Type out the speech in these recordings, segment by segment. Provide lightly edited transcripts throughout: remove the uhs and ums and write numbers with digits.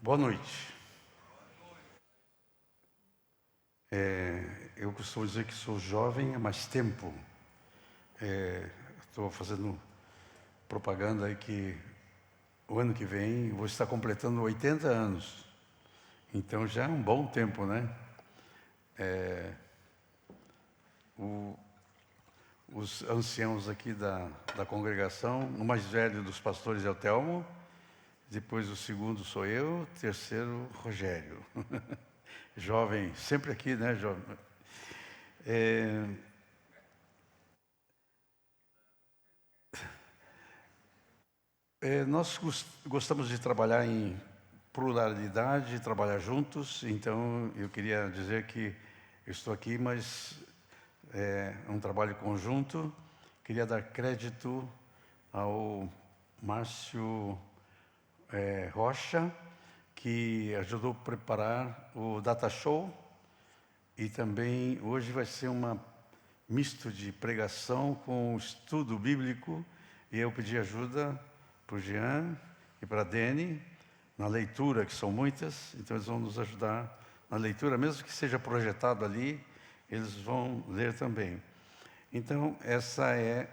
Boa noite. Eu costumo dizer que sou jovem há mais tempo. Estou fazendo propaganda aí que o ano que vem vou estar completando 80 anos. Então já é um bom tempo, né? Os anciãos aqui da congregação, o mais velho dos pastores é o Telmo, depois o segundo sou eu, terceiro Rogério. Jovem, sempre aqui, né, jovem? Nós gostamos de trabalhar em pluralidade, trabalhar juntos, então eu queria dizer que eu estou aqui, mas é um trabalho conjunto. Queria dar crédito ao Márcio Rocha, que ajudou a preparar o Data Show, e também hoje vai ser uma misto de pregação com estudo bíblico, e eu pedi ajuda para o Jean e para a Dene na leitura, que são muitas, então eles vão nos ajudar na leitura, mesmo que seja projetado ali, eles vão ler também. Então, essa é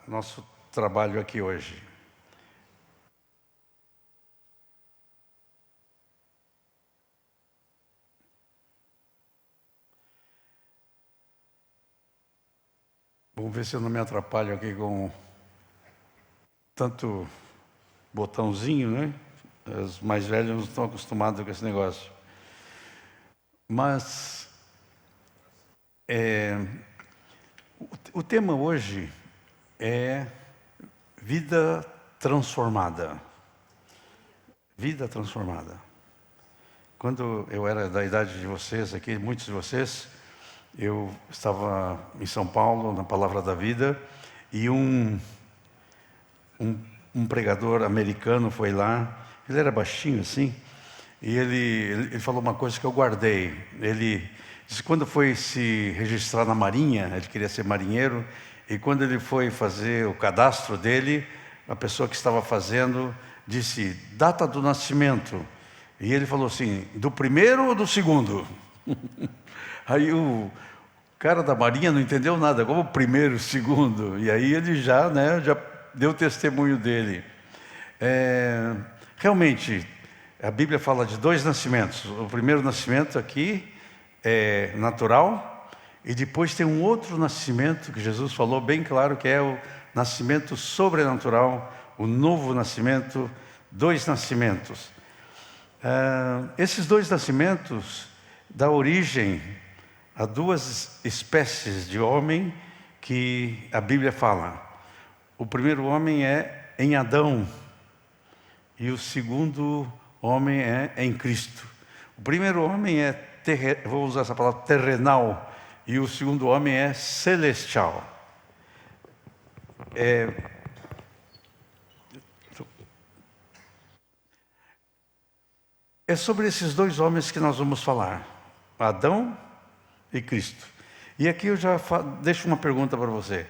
nosso trabalho aqui hoje. Vamos ver se eu não me atrapalho aqui com tanto botãozinho, né? Os mais velhos não estão acostumados com esse negócio. Mas o tema hoje é vida transformada. Vida transformada. Quando eu era da idade de vocês aqui, muitos de vocês, eu estava em São Paulo, na Palavra da Vida, e um pregador americano foi lá. Ele era baixinho assim, e ele falou uma coisa que eu guardei. Ele disse que quando foi se registrar na Marinha, ele queria ser marinheiro, e quando ele foi fazer o cadastro dele, a pessoa que estava fazendo disse, data do nascimento. E ele falou assim, do primeiro ou do segundo? Aí o cara da Marinha não entendeu nada, como primeiro, segundo? E aí ele já deu testemunho dele. Realmente, a Bíblia fala de dois nascimentos. O primeiro nascimento aqui é natural, e depois tem um outro nascimento que Jesus falou bem claro, que é o nascimento sobrenatural, o novo nascimento, dois nascimentos. Esses dois nascimentos dão origem a duas espécies de homem que a Bíblia fala. O primeiro homem é em Adão, e o segundo homem é em Cristo. O primeiro homem é, vou usar essa palavra, terrenal, e o segundo homem é celestial. É sobre esses dois homens que nós vamos falar, Adão e Cristo. E aqui eu já deixo uma pergunta para você.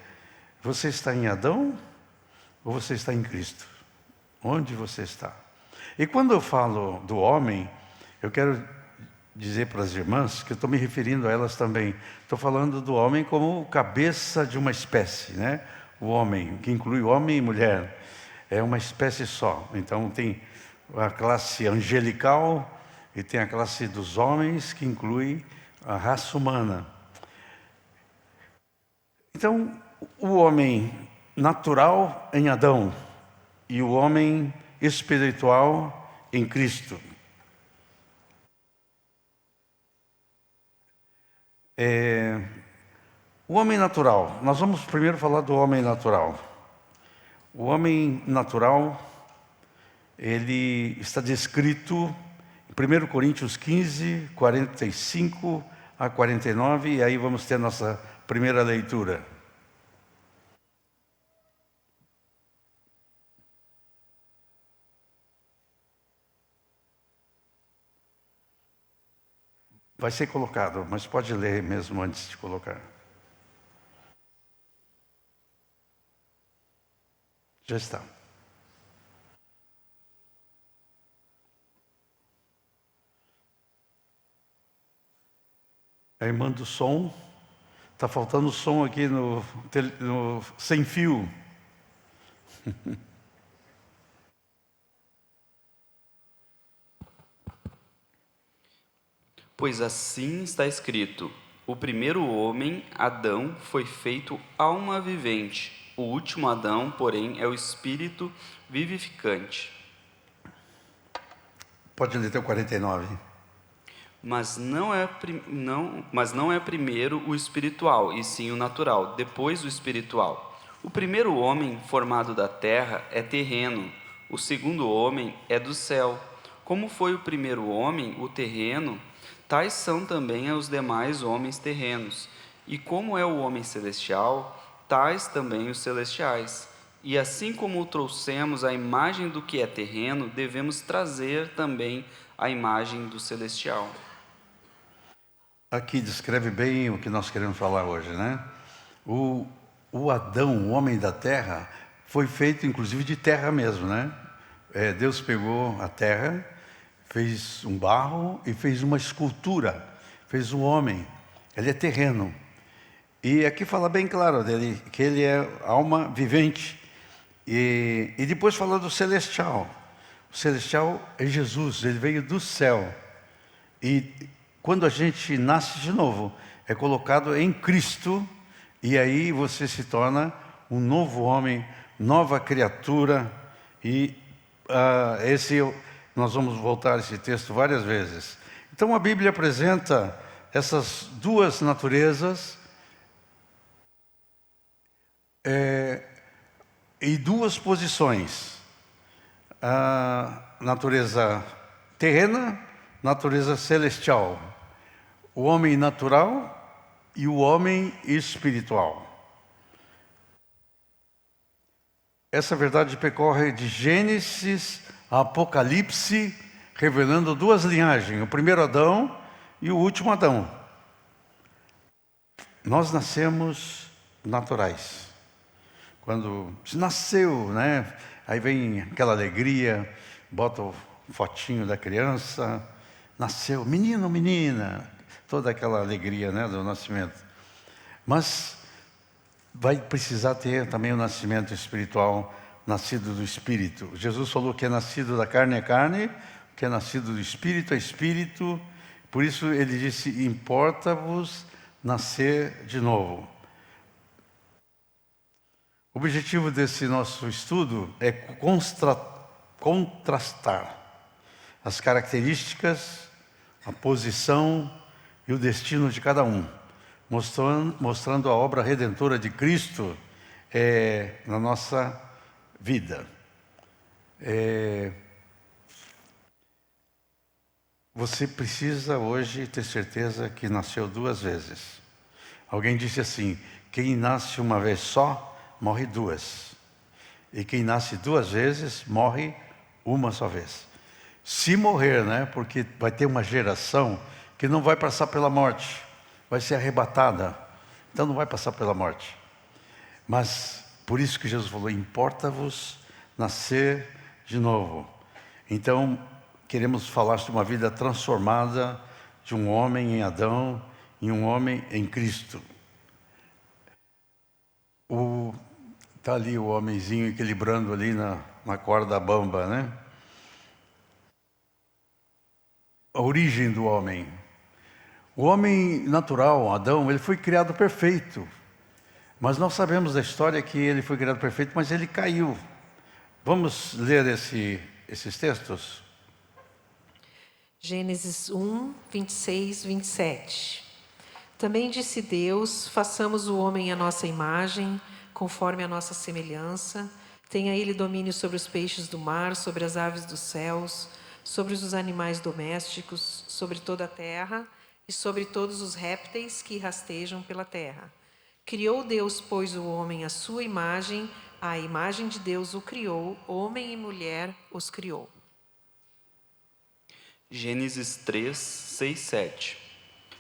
Você está em Adão ou você está em Cristo? Onde você está? E quando eu falo do homem, eu quero dizer para as irmãs que eu estou me referindo a elas também. Estou falando do homem como cabeça de uma espécie, né? O homem, que inclui homem e mulher, é uma espécie só. Então tem a classe angelical e tem a classe dos homens, que inclui a raça humana. Então, o homem natural em Adão e o homem espiritual em Cristo. O homem natural, nós vamos primeiro falar do homem natural. O homem natural, ele está descrito em 1 Coríntios 15, 45 a 49, e aí vamos ter a nossa primeira leitura. Vai ser colocado, mas pode ler mesmo antes de colocar. Já está. A irmã do som. Está faltando som aqui no sem fio. Pois assim está escrito: o primeiro homem, Adão, foi feito alma vivente. O último Adão, porém, é o espírito vivificante. Pode ler até o 49. Mas não é primeiro o espiritual, e sim o natural, depois o espiritual. O primeiro homem formado da terra é terreno, o segundo homem é do céu. Como foi o primeiro homem, o terreno, tais são também os demais homens terrenos. E como é o homem celestial, tais também os celestiais. E assim como trouxemos a imagem do que é terreno, devemos trazer também a imagem do celestial. Aqui descreve bem o que nós queremos falar hoje, né? O Adão, o homem da terra, foi feito inclusive de terra mesmo, né? Deus pegou a terra, fez um barro e fez uma escultura, fez um homem. Ele é terreno. E aqui fala bem claro dele, que ele é alma vivente. E depois fala do celestial. O celestial é Jesus, ele veio do céu. E quando a gente nasce de novo, é colocado em Cristo, e aí você se torna um novo homem, nova criatura. E nós vamos voltar a esse texto várias vezes. Então a Bíblia apresenta essas duas naturezas e duas posições: a natureza terrena, natureza celestial, o homem natural e o homem espiritual. Essa verdade percorre de Gênesis a Apocalipse, revelando duas linhagens: o primeiro Adão e o último Adão. Nós nascemos naturais. Quando se nasceu, né? Aí vem aquela alegria, bota o fotinho da criança, nasceu, menino, menina, toda aquela alegria, né, do nascimento. Mas vai precisar ter também o nascimento espiritual, nascido do Espírito. Jesus falou que é nascido da carne é carne, que é nascido do Espírito é Espírito. Por isso ele disse: importa-vos nascer de novo. O objetivo desse nosso estudo é contrastar as características, a posição e o destino de cada um, mostrando a obra redentora de Cristo na nossa vida. Você precisa hoje ter certeza que nasceu duas vezes. Alguém disse assim: quem nasce uma vez só, morre duas. E quem nasce duas vezes, morre uma só vez. Se morrer, né? Porque vai ter uma geração que não vai passar pela morte, vai ser arrebatada, então não vai passar pela morte. Mas por isso que Jesus falou: importa-vos nascer de novo. Então queremos falar de uma vida transformada, de um homem em Adão e um homem em Cristo. Está ali o homenzinho equilibrando ali na corda bamba, né? A origem do homem. O homem natural, Adão, ele foi criado perfeito. Mas nós sabemos da história que ele foi criado perfeito, mas ele caiu. Vamos ler esses textos? Gênesis 1, 26, 27. Também disse Deus: façamos o homem à nossa imagem, conforme a nossa semelhança. Tenha ele domínio sobre os peixes do mar, sobre as aves dos céus, sobre os animais domésticos, sobre toda a terra e sobre todos os répteis que rastejam pela terra. Criou Deus, pois, o homem à sua imagem, à imagem de Deus o criou, homem e mulher os criou. Gênesis 3, 6, 7.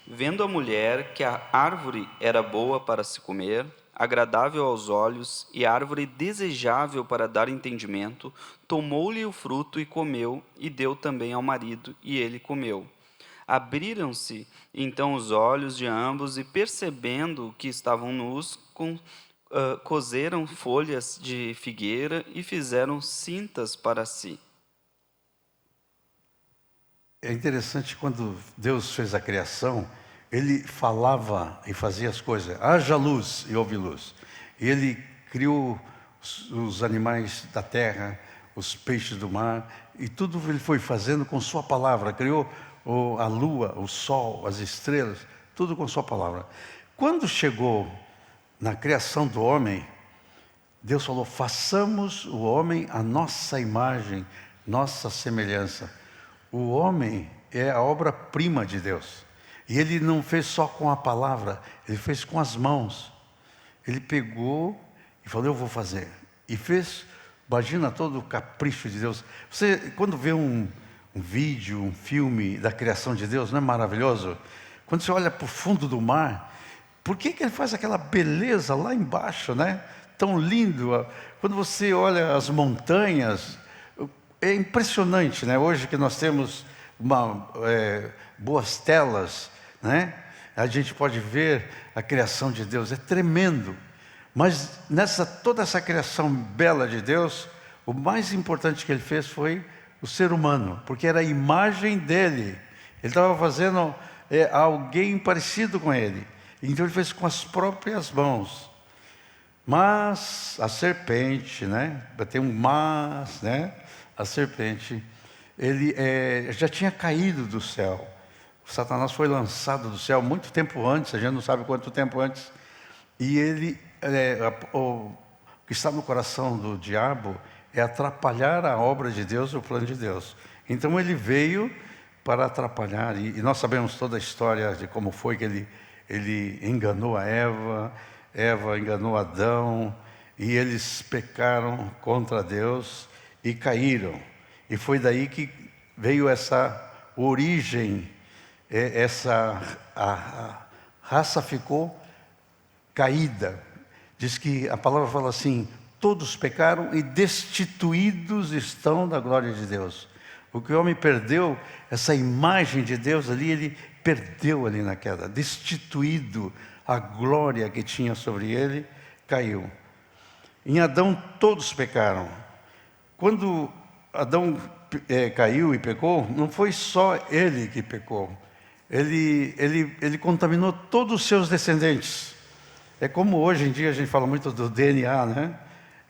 Vendo a mulher que a árvore era boa para se comer, agradável aos olhos e árvore desejável para dar entendimento, tomou-lhe o fruto e comeu, e deu também ao marido, e ele comeu. Abriram-se então os olhos de ambos e, percebendo que estavam nus, coseram folhas de figueira e fizeram cintas para si. É interessante, quando Deus fez a criação, Ele falava e fazia as coisas. Haja luz e houve luz. E Ele criou os animais da terra, os peixes do mar, e tudo Ele foi fazendo com sua palavra. Criou a lua, o sol, as estrelas, tudo com sua palavra. Quando chegou na criação do homem, Deus falou: façamos o homem à nossa imagem, nossa semelhança. O homem é a obra-prima de Deus. E Ele não fez só com a palavra, Ele fez com as mãos. Ele pegou e falou: eu vou fazer. E fez. Imagina todo o capricho de Deus. Você, quando vê um vídeo, um filme da criação de Deus, não é maravilhoso? Quando você olha para o fundo do mar, por que Ele faz aquela beleza lá embaixo, né? Tão lindo. Quando você olha as montanhas, é impressionante, né? Hoje que nós temos boas telas, né? A gente pode ver a criação de Deus, é tremendo. Mas toda essa criação bela de Deus, o mais importante que Ele fez foi o ser humano, porque era a imagem dEle. Ele estava fazendo alguém parecido com Ele. Então Ele fez com as próprias mãos. Mas a serpente, né? Tem um mas, né? A serpente, ele já tinha caído do céu. Satanás foi lançado do céu muito tempo antes, a gente não sabe quanto tempo antes. E o que está no coração do diabo é atrapalhar a obra de Deus, o plano de Deus. Então ele veio para atrapalhar, e nós sabemos toda a história de como foi que ele enganou a Eva enganou Adão, e eles pecaram contra Deus e caíram. E foi daí que veio essa origem, a raça ficou caída. Diz que a palavra fala assim: todos pecaram e destituídos estão da glória de Deus. O que o homem perdeu, essa imagem de Deus ali, ele perdeu ali na queda, destituído, a glória que tinha sobre ele caiu. Em Adão todos pecaram. Quando Adão caiu e pecou, não foi só ele que pecou. Ele contaminou todos os seus descendentes. É como hoje em dia a gente fala muito do DNA, né?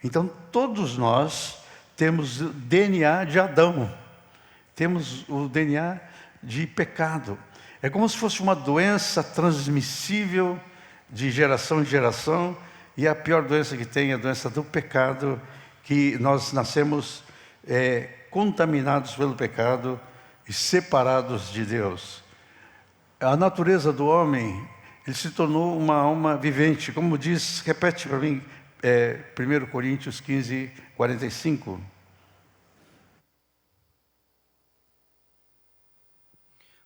Então todos nós temos o DNA de Adão. Temos o DNA de pecado. É como se fosse uma doença transmissível de geração em geração, e a pior doença que tem é a doença do pecado, que nós nascemos contaminados pelo pecado e separados de Deus. A natureza do homem, ele se tornou uma alma vivente, como diz, repete para mim, 1 Coríntios 15, 45.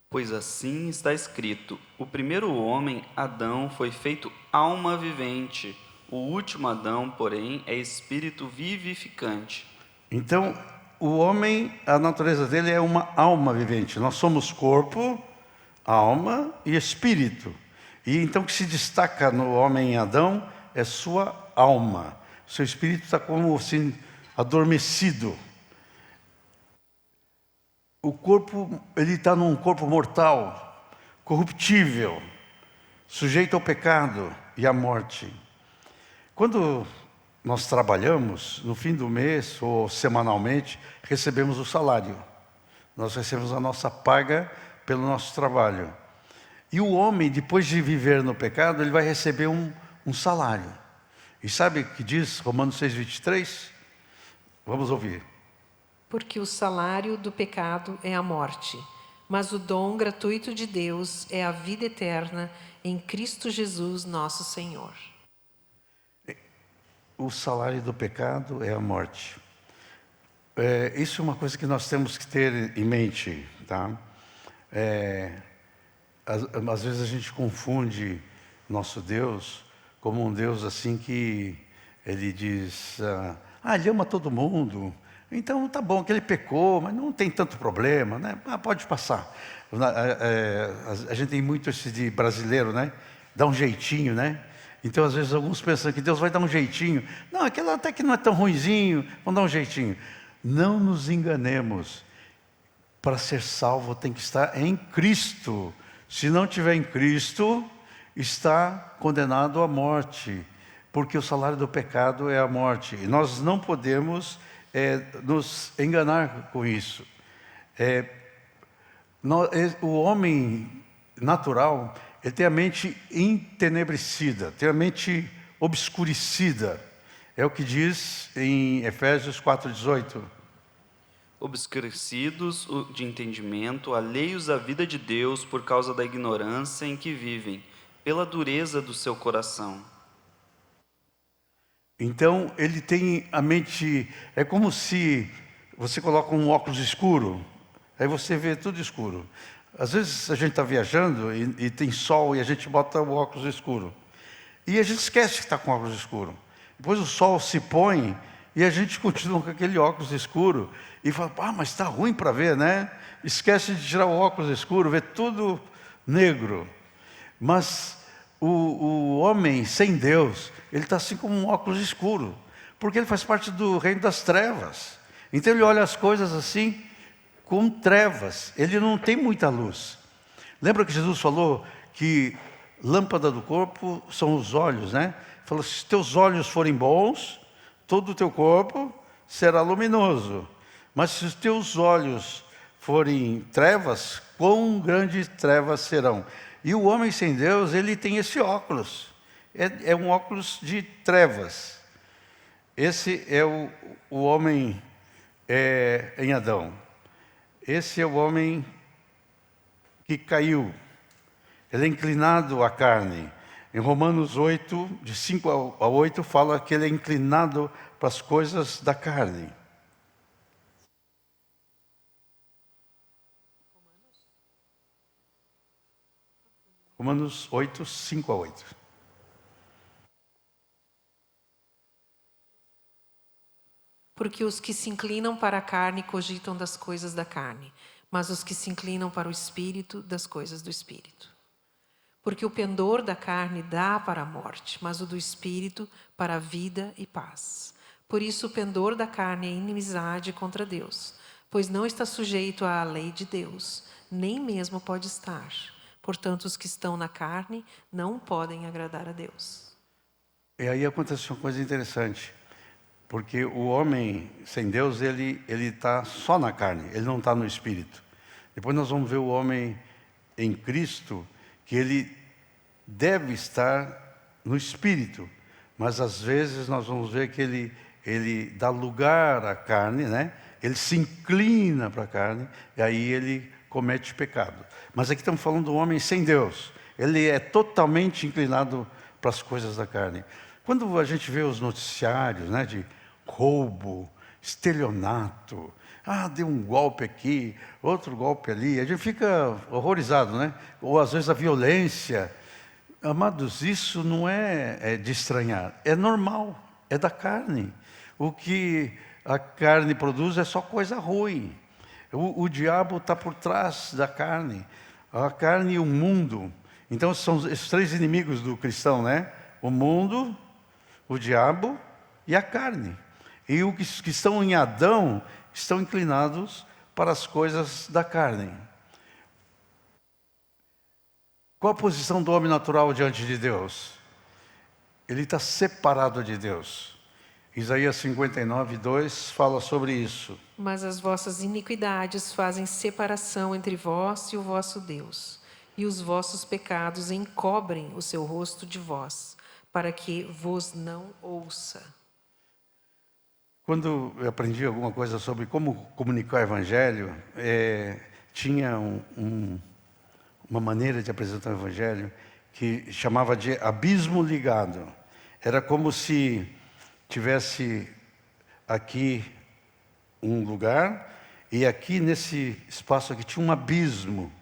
Pois assim está escrito: o primeiro homem, Adão, foi feito alma vivente. O último Adão, porém, é espírito vivificante. Então, o homem, a natureza dele é uma alma vivente. Nós somos corpo, alma e espírito. E então o que se destaca no homem Adão é sua alma. Seu espírito está como assim, adormecido. O corpo, ele está num corpo mortal, corruptível, sujeito ao pecado e à morte. Quando nós trabalhamos, no fim do mês ou semanalmente, recebemos o salário. Nós recebemos a nossa paga pelo nosso trabalho. E o homem, depois de viver no pecado, ele vai receber um salário. E sabe o que diz Romanos 6,23? Vamos ouvir. Porque o salário do pecado é a morte, mas o dom gratuito de Deus é a vida eterna em Cristo Jesus, nosso Senhor. O salário do pecado é a morte. Isso é uma coisa que nós temos que ter em mente, tá? Às vezes a gente confunde nosso Deus como um Deus assim que ele diz, ele ama todo mundo, Então tá bom que ele pecou, mas não tem tanto problema, né? Pode passar. A gente tem muito esse de brasileiro, né? Dá um jeitinho, né? Então às vezes alguns pensam que Deus vai dar um jeitinho. Não, aquele até que não é tão ruinzinho, vamos dar um jeitinho. Não nos enganemos. Para ser salvo tem que estar em Cristo. Se não tiver em Cristo, está condenado à morte, porque o salário do pecado é a morte. E nós não podemos nos enganar com isso. O homem natural, ele tem a mente entenebrecida, tem a mente obscurecida. É o que diz em Efésios 4,18. Obscurecidos de entendimento, alheios à vida de Deus por causa da ignorância em que vivem, pela dureza do seu coração. Então, ele tem a mente... É como se você coloca um óculos escuro, aí você vê tudo escuro. Às vezes a gente está viajando e tem sol e a gente bota o óculos escuro. E a gente esquece que está com o óculos escuro. Depois o sol se põe e a gente continua com aquele óculos escuro e fala, mas está ruim para ver, né? Esquece de tirar o óculos escuro, vê tudo negro. Mas o homem sem Deus, ele está assim como um óculos escuro, porque ele faz parte do reino das trevas. Então ele olha as coisas assim, com trevas, ele não tem muita luz. Lembra que Jesus falou que lâmpada do corpo são os olhos, né? Falou, se teus olhos forem bons, todo o teu corpo será luminoso. Mas se os teus olhos forem trevas, quão grandes trevas serão. E o homem sem Deus, ele tem esse óculos. É um óculos de trevas. Esse é o homem em Adão. Esse é o homem que caiu. Ele é inclinado à carne. Em Romanos 8, de 5 a 8, fala que ele é inclinado para as coisas da carne. Romanos 8, 5 a 8. Porque os que se inclinam para a carne cogitam das coisas da carne, mas os que se inclinam para o Espírito, das coisas do Espírito. Porque o pendor da carne dá para a morte, mas o do Espírito para a vida e paz. Por isso o pendor da carne é inimizade contra Deus, pois não está sujeito à lei de Deus, nem mesmo pode estar. Portanto, os que estão na carne não podem agradar a Deus. E aí acontece uma coisa interessante, porque o homem sem Deus, ele está só na carne, ele não está no Espírito. Depois nós vamos ver o homem em Cristo, que ele deve estar no Espírito, mas às vezes nós vamos ver que ele dá lugar à carne, né? Ele se inclina para a carne, e aí ele comete pecado. Mas aqui estamos falando do homem sem Deus. Ele é totalmente inclinado para as coisas da carne. Quando a gente vê os noticiários, né, de roubo, estelionato, deu um golpe aqui, outro golpe ali, a gente fica horrorizado, né? Ou às vezes a violência. Amados, isso não é de estranhar, é normal, é da carne. O que a carne produz é só coisa ruim. O diabo está por trás da carne. A carne e o mundo. Então são esses três inimigos do cristão, né? O mundo, o diabo e a carne. E os que estão em Adão estão inclinados para as coisas da carne. Qual a posição do homem natural diante de Deus? Ele está separado de Deus. Isaías 59, 2 fala sobre isso. Mas as vossas iniquidades fazem separação entre vós e o vosso Deus, e os vossos pecados encobrem o seu rosto de vós, para que vos não ouça. Quando eu aprendi alguma coisa sobre como comunicar o Evangelho, tinha uma maneira de apresentar o Evangelho que chamava de abismo ligado. Era como se tivesse aqui um lugar e aqui nesse espaço aqui tinha um abismo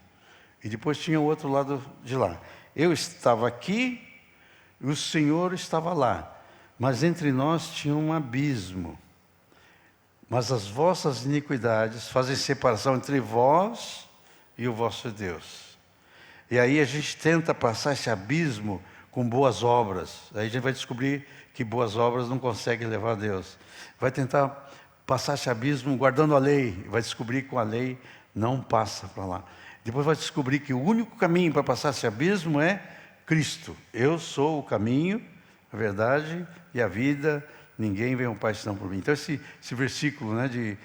e depois tinha o outro lado de lá. Eu estava aqui e o Senhor estava lá, mas entre nós tinha um abismo. mas as vossas iniquidades fazem separação entre vós e o vosso Deus. E aí a gente tenta passar esse abismo com boas obras. Aí a gente vai descobrir que boas obras não conseguem levar a Deus. Vai tentar passar esse abismo guardando a lei. Vai descobrir que com a lei não passa para lá. Depois vai descobrir que o único caminho para passar esse abismo é Cristo. Eu sou o caminho, a verdade e a vida. Ninguém vem ao Pai senão por mim. Então esse versículo, né, de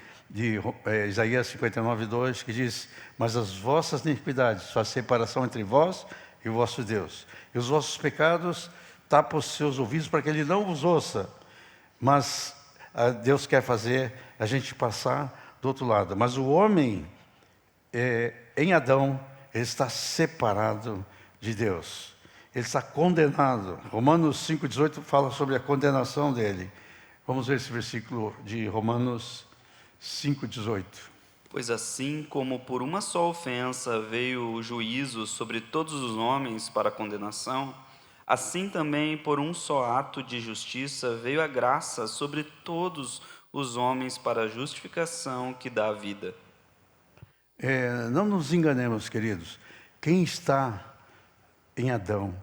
Isaías 59:2, que diz: mas as vossas iniquidades fazem separação entre vós e o vosso Deus. E os vossos pecados tapam os seus ouvidos para que Ele não vos ouça. Mas Deus quer fazer a gente passar do outro lado. Mas o homem, em Adão, ele está separado de Deus. Ele está condenado. Romanos 5,18 fala sobre a condenação dele. Vamos ver esse versículo de Romanos 5,18. Pois assim como por uma só ofensa veio o juízo sobre todos os homens para a condenação, assim também por um só ato de justiça veio a graça sobre todos os homens para a justificação que dá a vida. Não nos enganemos, queridos. Quem está em Adão,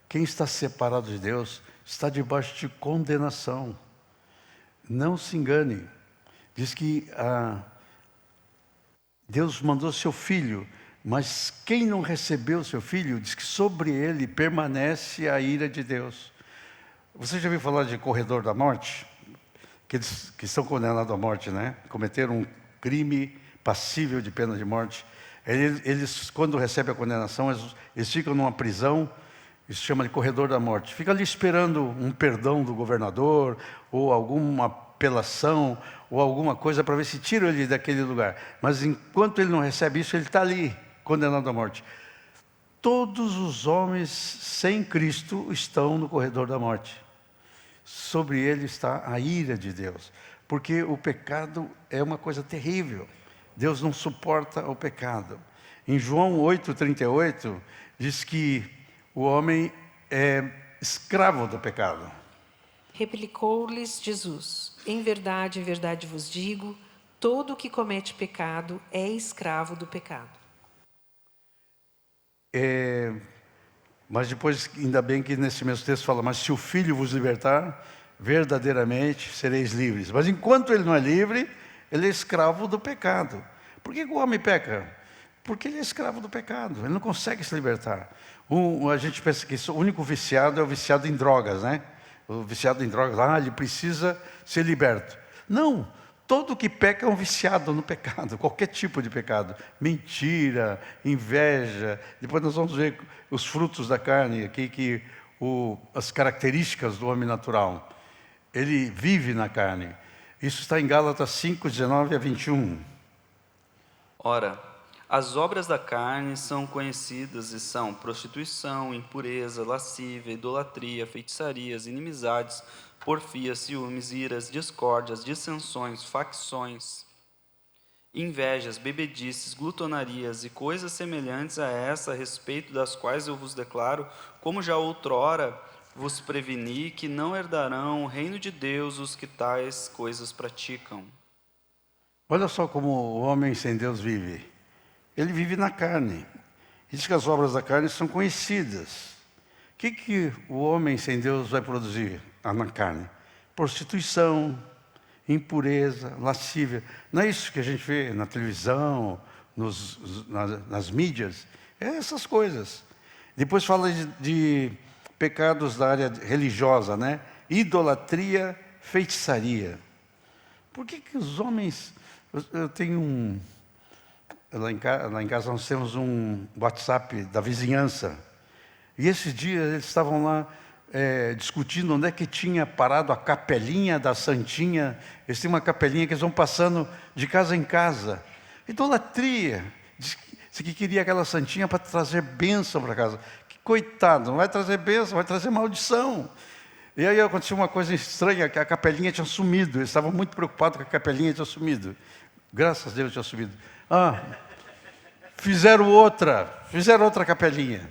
quem está separado de Deus, está debaixo de condenação. Não se engane. Diz que Deus mandou seu filho, mas quem não recebeu seu filho, diz que sobre ele permanece a ira de Deus. Você já ouviu falar de corredor da morte? Que são condenados à morte, né? Cometeram um crime passível de pena de morte. Eles quando recebem a condenação, eles ficam numa prisão, isso se chama de corredor da morte. Fica ali esperando um perdão do governador, ou alguma apelação, ou alguma coisa para ver se tiram ele daquele lugar. Mas enquanto ele não recebe isso, ele está ali, condenado à morte. Todos os homens sem Cristo estão no corredor da morte. Sobre ele está a ira de Deus, porque o pecado é uma coisa terrível. Deus não suporta o pecado. Em João 8,38, diz que o homem é escravo do pecado. Replicou-lhes Jesus: em verdade vos digo, todo o que comete pecado é escravo do pecado. Mas depois, ainda bem que nesse mesmo texto fala: mas se o Filho vos libertar, verdadeiramente sereis livres. Mas enquanto ele não é livre, ele é escravo do pecado. Por que o homem peca? Porque ele é escravo do pecado, ele não consegue se libertar. A gente pensa que o único viciado é o viciado em drogas, né? O viciado em drogas, ele precisa ser liberto. Não, todo que peca é um viciado no pecado, qualquer tipo de pecado. Mentira, inveja. Depois nós vamos ver os frutos da carne aqui, as características do homem natural. Ele vive na carne. Isso está em Gálatas 5:19-21. Ora, as obras da carne são conhecidas e são prostituição, impureza, lascívia, idolatria, feitiçarias, inimizades, porfias, ciúmes, iras, discórdias, dissensões, facções, invejas, bebedices, glutonarias e coisas semelhantes a essa, a respeito das quais eu vos declaro, como já outrora vos preveni, que não herdarão o reino de Deus os que tais coisas praticam. Olha só como o homem sem Deus vive. Ele vive na carne. Diz que as obras da carne são conhecidas. O que o homem sem Deus vai produzir na carne? Prostituição, impureza, lascívia. Não é isso que a gente vê na televisão, nas mídias? É essas coisas. Depois fala de pecados da área religiosa, né? Idolatria, feitiçaria. Por que os homens... Eu tenho lá em casa nós temos um WhatsApp da vizinhança. E esses dias eles estavam lá discutindo onde é que tinha parado a capelinha da Santinha. Eles têm uma capelinha que eles vão passando de casa em casa. Idolatria. Disse que queria aquela Santinha para trazer bênção para casa. Que coitado, não vai trazer bênção, vai trazer maldição. E aí aconteceu uma coisa estranha, que a capelinha tinha sumido. Eles estavam muito preocupados que a capelinha tinha sumido. Graças a Deus tinha sumido. Fizeram outra capelinha.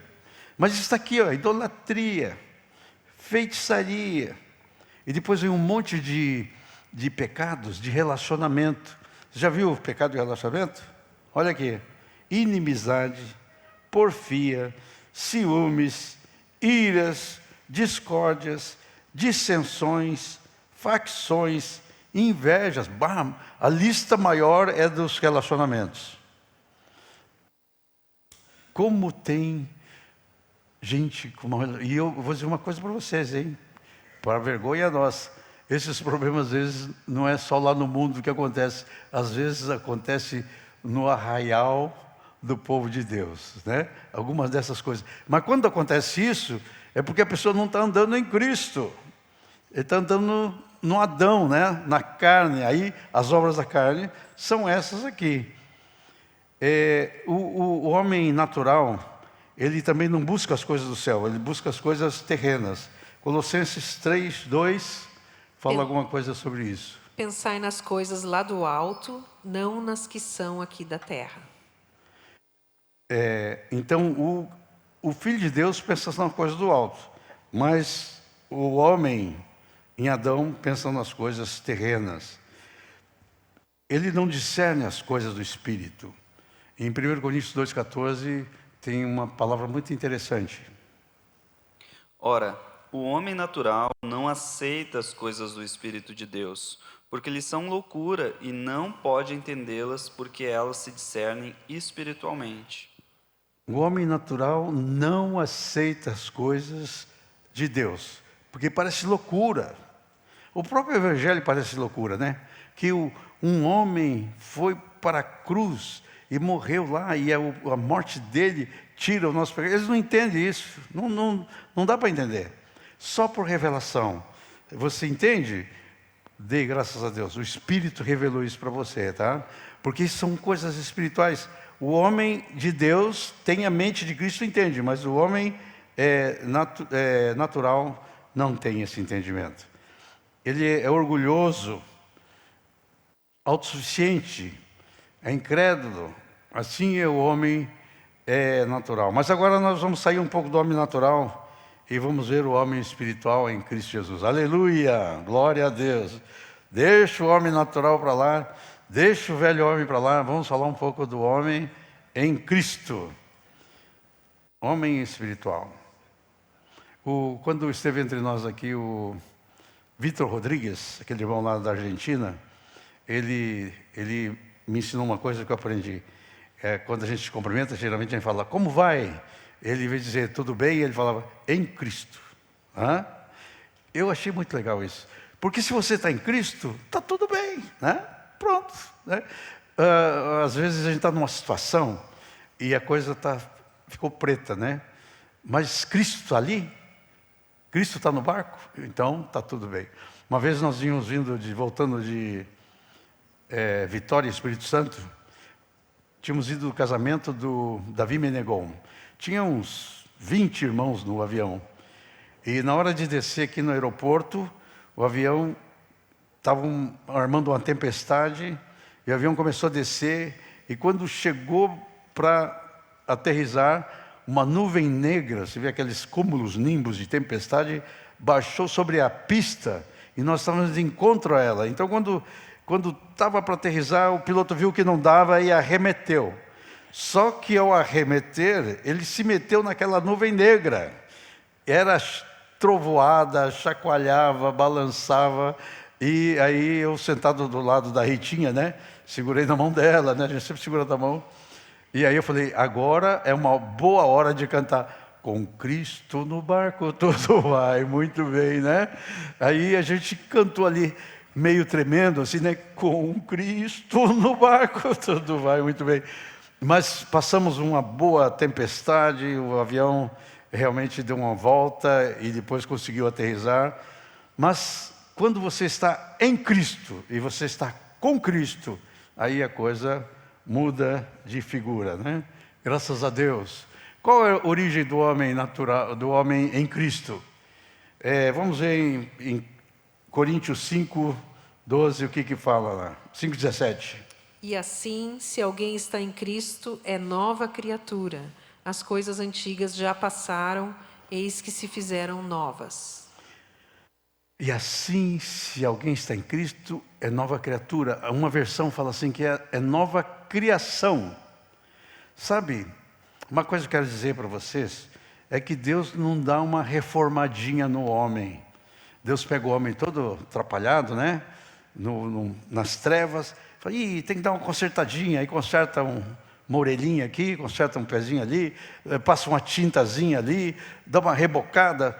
Mas isso está aqui, idolatria, feitiçaria. E depois vem um monte de de pecados de relacionamento. Você já viu o pecado de relacionamento? Olha aqui: inimizade, porfia, ciúmes, iras, discórdias, dissensões, facções, invejas. Bah, a lista maior é dos relacionamentos. Como tem gente com uma... E eu vou dizer uma coisa para vocês, hein? Para vergonha nossa. Esses problemas, às vezes, não é só lá no mundo que acontece. Às vezes acontece no arraial do povo de Deus, né? Algumas dessas coisas. Mas quando acontece isso, é porque a pessoa não está andando em Cristo. Ele está andando no Adão, né? Na carne. Aí as obras da carne são essas aqui. O homem natural, ele também não busca as coisas do céu, ele busca as coisas terrenas. Colossenses 3:2 fala alguma coisa sobre isso. Pensai nas coisas lá do alto, não nas que são aqui da terra. Então, o Filho de Deus pensa nas coisas do alto, mas o homem em Adão pensa nas coisas terrenas. Ele não discerne as coisas do Espírito. Em 1 Coríntios 2,14 tem uma palavra muito interessante. Ora, o homem natural não aceita as coisas do Espírito de Deus, porque lhes são loucura e não pode entendê-las, porque elas se discernem espiritualmente. O homem natural não aceita as coisas de Deus, porque parece loucura. O próprio Evangelho parece loucura, né? Que um homem foi para a cruz e morreu lá, e a morte dele tira o nosso pecado. Eles não entendem isso, não dá para entender. Só por revelação. Você entende? Dê graças a Deus. O Espírito revelou isso para você, tá? Porque são coisas espirituais. O homem de Deus tem a mente de Cristo, entende, mas o homem natural não tem esse entendimento. Ele é orgulhoso, autossuficiente, é incrédulo. Assim é o homem natural. Mas agora nós vamos sair um pouco do homem natural e vamos ver o homem espiritual em Cristo Jesus. Aleluia! Glória a Deus! Deixa o homem natural para lá, deixa o velho homem para lá, vamos falar um pouco do homem em Cristo. Homem espiritual. Quando esteve entre nós aqui o Vitor Rodrigues, aquele irmão lá da Argentina, ele me ensinou uma coisa que eu aprendi. Quando a gente se cumprimenta, geralmente a gente fala, como vai? Ele veio dizer, tudo bem? E ele falava, em Cristo. Eu achei muito legal isso. Porque se você está em Cristo, está tudo bem, né? Pronto. Né? Às vezes a gente está numa situação e a coisa ficou preta, né? Mas Cristo está ali, Cristo está no barco, então está tudo bem. Uma vez nós vínhamos voltando de Vitória, Espírito Santo, tínhamos ido no casamento do Davi Menegon. Tinha uns 20 irmãos no avião. E na hora de descer aqui no aeroporto, o avião estava armando uma tempestade, e o avião começou a descer, e quando chegou para aterrissar, uma nuvem negra, você vê aqueles cúmulos, nimbos de tempestade, baixou sobre a pista, e nós estávamos de encontro a ela. Então, quando estava para aterrissar, o piloto viu que não dava e arremeteu. Só que ao arremeter, ele se meteu naquela nuvem negra. Era trovoada, chacoalhava, balançava. E aí eu sentado do lado da Ritinha, né? Segurei na mão dela, né? A gente sempre segura na mão. E aí eu falei, agora é uma boa hora de cantar. Com Cristo no barco tudo vai muito bem, né? Aí a gente cantou ali, meio tremendo, assim, né? Com Cristo no barco tudo vai muito bem. Mas passamos uma boa tempestade, o avião realmente deu uma volta e depois conseguiu aterrissar. Mas quando você está em Cristo e você está com Cristo, aí a coisa muda de figura, né? Graças a Deus. Qual é a origem do homem natural, do homem em Cristo? Vamos ver em Coríntios 5:12, o que fala lá? 5:17. E assim, se alguém está em Cristo, é nova criatura. As coisas antigas já passaram, eis que se fizeram novas. E assim, se alguém está em Cristo, é nova criatura. Uma versão fala assim que é nova criação. Sabe, uma coisa que eu quero dizer para vocês é que Deus não dá uma reformadinha no homem. Deus pega o homem todo atrapalhado, né? Nas trevas. Fala, tem que dar uma consertadinha. Aí conserta uma orelhinha aqui, conserta um pezinho ali, passa uma tintazinha ali, dá uma rebocada.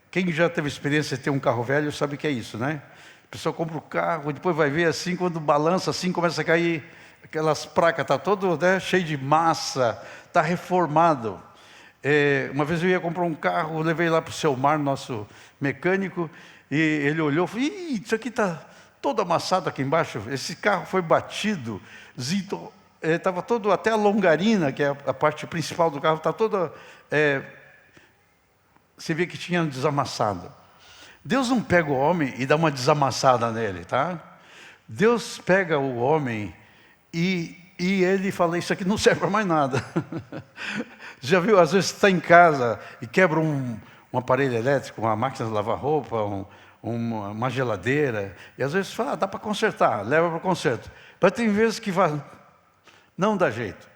Quem já teve experiência de ter um carro velho sabe que é isso, né? A pessoa compra o carro, depois vai ver assim, quando balança assim, começa a cair aquelas placas, está todo, né, cheio de massa, está reformado. Uma vez eu ia comprar um carro, levei lá para o seu Mar, nosso mecânico, e ele olhou e falou, isso aqui está todo amassado aqui embaixo, esse carro foi batido, estava todo, até a longarina, que é a parte principal do carro, está toda... você vê que tinha desamassado. Deus não pega o homem e dá uma desamassada nele, tá? Deus pega o homem e ele fala, isso aqui não serve para mais nada. Já viu, às vezes está em casa e quebra um aparelho elétrico, uma máquina de lavar roupa, uma geladeira, e às vezes fala, dá para consertar, leva para o conserto. Mas tem vezes que não dá jeito.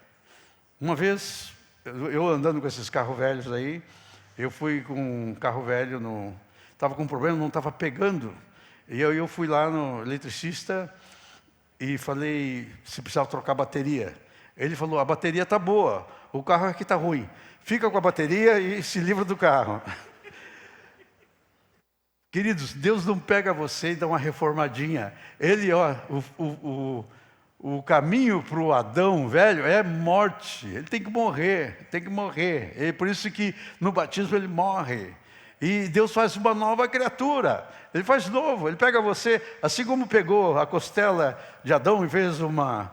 Uma vez, eu andando com esses carros velhos aí, eu fui com um carro velho, estava com um problema, não estava pegando. E eu fui lá no eletricista e falei se precisava trocar a bateria. Ele falou, a bateria está boa, o carro aqui está ruim. Fica com a bateria e se livra do carro. Queridos, Deus não pega você e dá uma reformadinha. Ele, o caminho para o Adão velho é morte. Ele tem que morrer, É por isso que no batismo ele morre. E Deus faz uma nova criatura. Ele faz novo, ele pega você, assim como pegou a costela de Adão e fez uma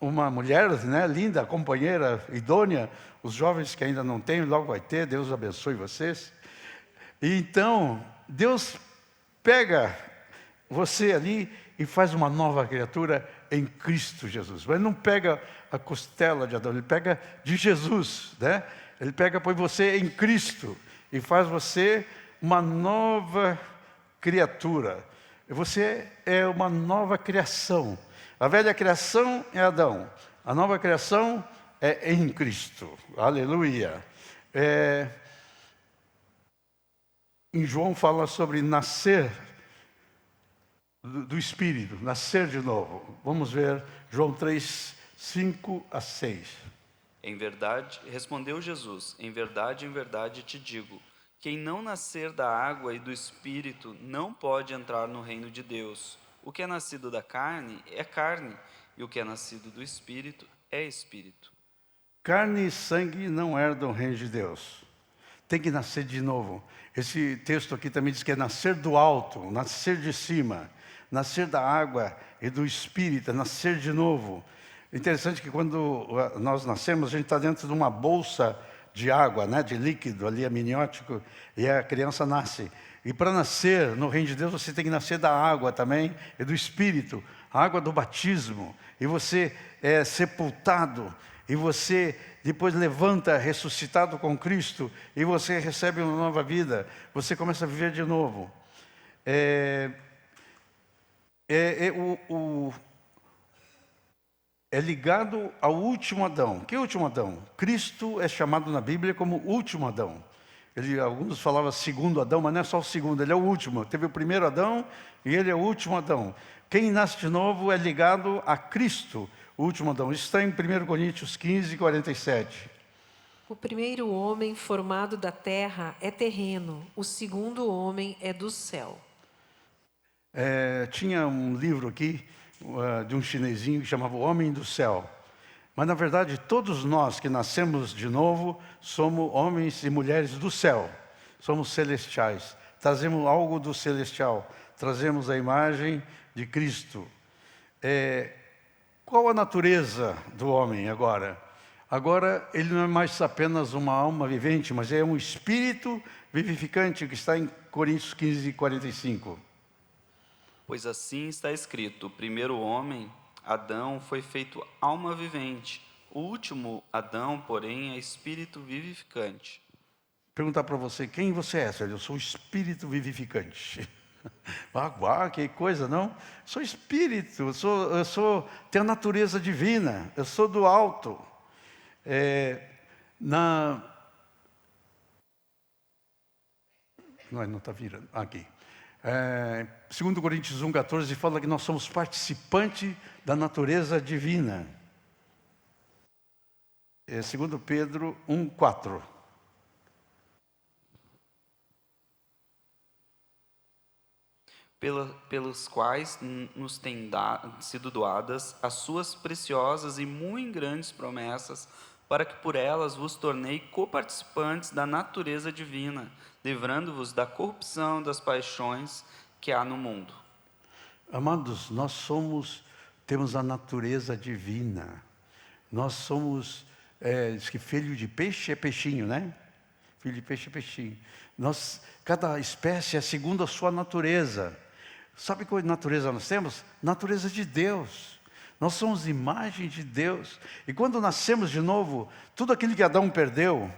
mulher, né, linda, companheira, idônea. Os jovens que ainda não têm, logo vai ter, Deus abençoe vocês. E então, Deus pega você ali e faz uma nova criatura em Cristo Jesus. Mas ele não pega a costela de Adão, ele pega de Jesus, né? Ele põe você em Cristo e faz você uma nova criatura. Você é uma nova criação. A velha criação é Adão, a nova criação é em Cristo. Aleluia. Em João fala sobre nascer do Espírito, nascer de novo. Vamos ver João 3, 5 a 6. Em verdade, respondeu Jesus, em verdade te digo, quem não nascer da água e do Espírito não pode entrar no reino de Deus. O que é nascido da carne é carne, e o que é nascido do Espírito é Espírito. Carne e sangue não herdam o reino de Deus. Tem que nascer de novo. Esse texto aqui também diz que é nascer do alto, nascer de cima, nascer da água e do Espírito, é nascer de novo. Interessante que quando nós nascemos, a gente está dentro de uma bolsa de água, né, de líquido ali, amniótico, e a criança nasce. E para nascer no reino de Deus, você tem que nascer da água também e do Espírito, a água do batismo. E você é sepultado, e você depois levanta ressuscitado com Cristo, e você recebe uma nova vida, você começa a viver de novo. É ligado ao último Adão. Que último Adão? Cristo é chamado na Bíblia como último Adão. Alguns falavam segundo Adão, mas não é só o segundo, ele é o último. Teve o primeiro Adão e ele é o último Adão. Quem nasce de novo é ligado a Cristo, o último Adão. Isso está em 1 Coríntios 15, 47. O primeiro homem formado da terra é terreno, o segundo homem é do céu. Tinha um livro aqui de um chinesinho que chamava O Homem do Céu. Mas, na verdade, todos nós que nascemos de novo somos homens e mulheres do céu. Somos celestiais. Trazemos algo do celestial. Trazemos a imagem de Cristo. Qual a natureza do homem agora? Agora, ele não é mais apenas uma alma vivente, mas é um espírito vivificante, que está em Coríntios 15, 45. Pois assim está escrito, o primeiro homem, Adão, foi feito alma vivente. O último Adão, porém, é espírito vivificante. perguntar para você, quem você é? Eu sou o espírito vivificante. Que coisa, não? Sou espírito, tenho a natureza divina, eu sou do alto. Não está virando, aqui. 2 Coríntios 1,14 fala que nós somos participantes da natureza divina. 2 Pedro 1,4. Pelos quais nos têm sido doadas as suas preciosas e muito grandes promessas, para que por elas vos tornei coparticipantes da natureza divina, livrando-vos da corrupção das paixões que há no mundo. Amados, temos a natureza divina. Nós somos, diz que filho de peixe é peixinho, né? Filho de peixe é peixinho. Cada espécie é segundo a sua natureza. Sabe qual natureza nós temos? Natureza de Deus. Nós somos imagem de Deus. E quando nascemos de novo, tudo aquilo que Adão perdeu,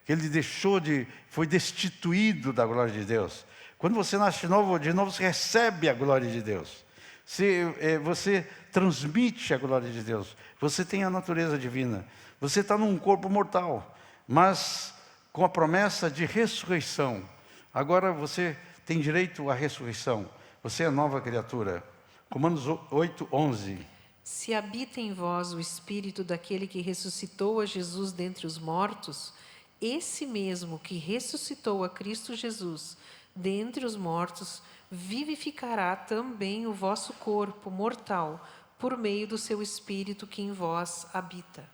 que ele foi destituído da glória de Deus. Quando você nasce de novo você recebe a glória de Deus. Você transmite a glória de Deus. Você tem a natureza divina. Você está num corpo mortal, mas com a promessa de ressurreição. Agora você tem direito à ressurreição. Você é nova criatura. Romanos 8:11. Se habita em vós o Espírito daquele que ressuscitou a Jesus dentre os mortos, esse mesmo que ressuscitou a Cristo Jesus dentre os mortos, vivificará também o vosso corpo mortal, por meio do seu Espírito que em vós habita.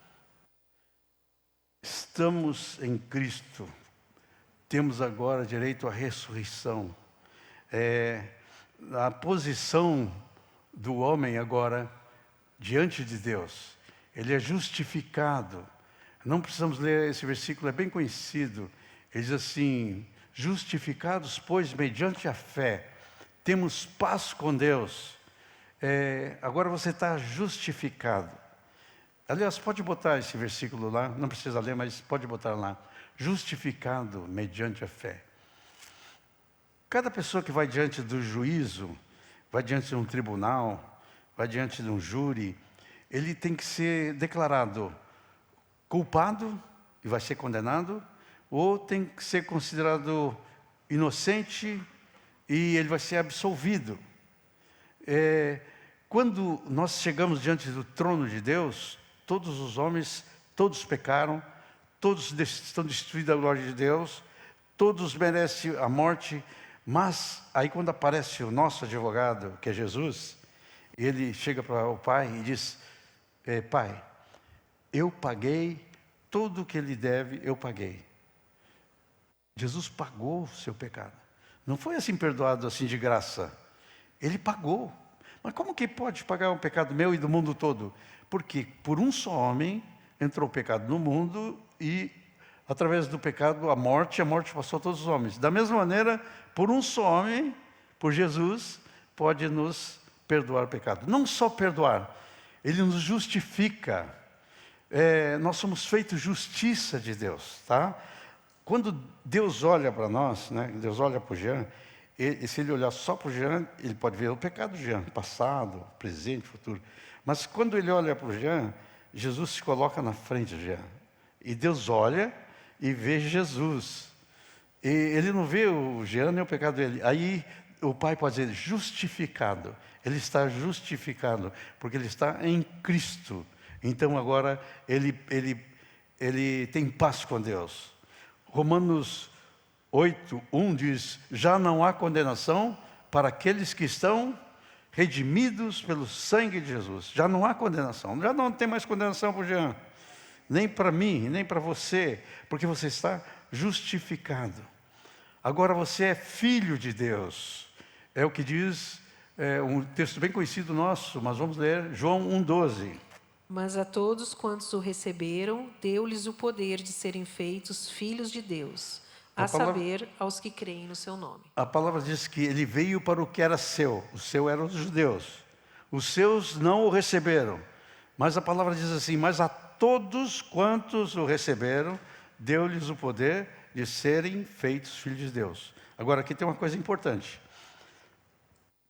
Estamos em Cristo. Temos agora direito à ressurreição. A posição do homem agora diante de Deus, ele é justificado. Não precisamos ler esse versículo, é bem conhecido. Ele diz assim: justificados, pois, mediante a fé, temos paz com Deus. Agora você está justificado. Aliás, pode botar esse versículo lá, não precisa ler, mas pode botar lá. Justificado mediante a fé. Cada pessoa que vai diante do juízo, vai diante de um tribunal, vai diante de um júri, ele tem que ser declarado culpado e vai ser condenado, ou tem que ser considerado inocente e ele vai ser absolvido. Quando nós chegamos diante do trono de Deus, todos os homens, todos pecaram, todos estão destituídos da glória de Deus, todos merecem a morte, mas aí quando aparece o nosso advogado, que é Jesus, ele chega para o Pai e diz: Pai, eu paguei tudo o que ele deve, eu paguei. Jesus pagou o seu pecado. Não foi assim perdoado assim de graça. Ele pagou. Mas como que pode pagar o pecado meu e do mundo todo? Porque por um só homem entrou o pecado no mundo e através do pecado a morte passou a todos os homens. Da mesma maneira, por um só homem, por Jesus, pode nos perdoar o pecado. Não só perdoar, ele nos justifica. Nós somos feitos justiça de Deus, tá? Quando Deus olha para nós, né? Deus olha para o Jean, e se ele olhar só para o Jean, ele pode ver o pecado do Jean, passado, presente, futuro. Mas quando ele olha para o Jean, Jesus se coloca na frente do Jean. E Deus olha e vê Jesus. E ele não vê o Jean nem o pecado dele. Aí o Pai pode dizer, justificado. Ele está justificado, porque ele está em Cristo. Então agora ele tem paz com Deus. Romanos 8:1 diz: já não há condenação para aqueles que estão redimidos pelo sangue de Jesus. Já não há condenação. Já não tem mais condenação para o Jean. Nem para mim, nem para você, porque você está justificado. Agora você é filho de Deus. É o que diz um texto bem conhecido nosso, mas vamos ler João 1:12. Mas a todos quantos o receberam, deu-lhes o poder de serem feitos filhos de Deus, saber, aos que creem no seu nome. A palavra diz que ele veio para o que era seu. O seu eram os judeus. Os seus não o receberam. Mas a palavra diz assim: mas a todos quantos o receberam, deu-lhes o poder de serem feitos filhos de Deus. Agora, aqui tem uma coisa importante.